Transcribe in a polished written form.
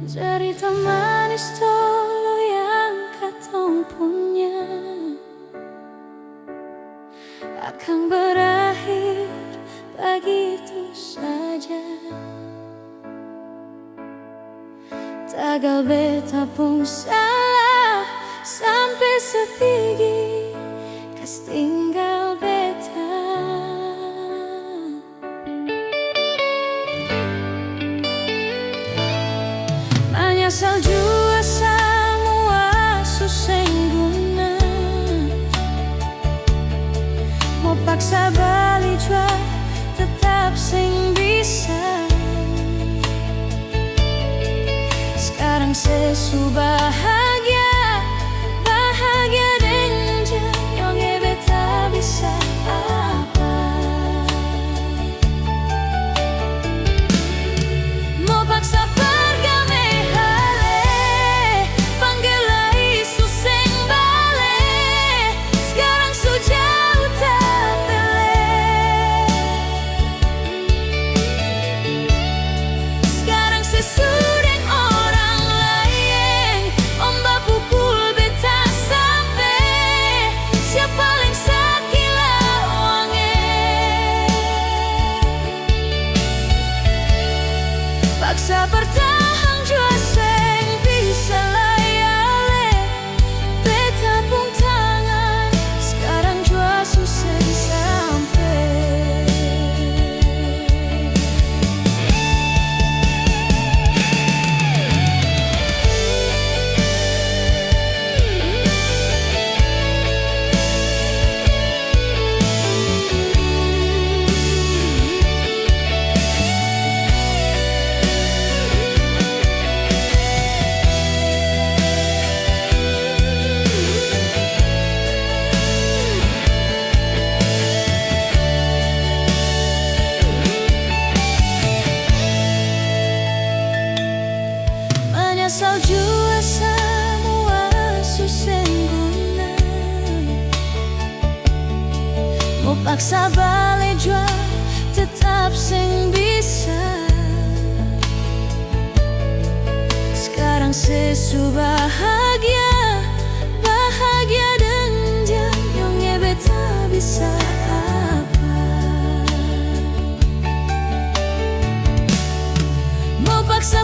cerita manis dulu yang katong punya akan berakhir begitu saja. Tagal beta pun salah sampai sepigi kas tinggal beta. Menyesal jua semua susah guna, mau paksa balik jua tetap sing bisa. Sekarang sesu bahagia, bahagia denja yang beta bisa apa. Mau paksa pergame hale, panggil lagi suseng bale. Sekarang sejauh tak pele, sekarang sesudeng orang lain. Omba pukul beta sampai siapa paling sakila wange. Paksa bertahan jua seng bisa layale. Beta pun tangan sekarang jua susah sampai. Menyesal jua semua susah guna, mau paksa balik jua tetap sing bisa. Sekarang sesu bahagia, bahagia denja yang beta bisa apa. Mau paksa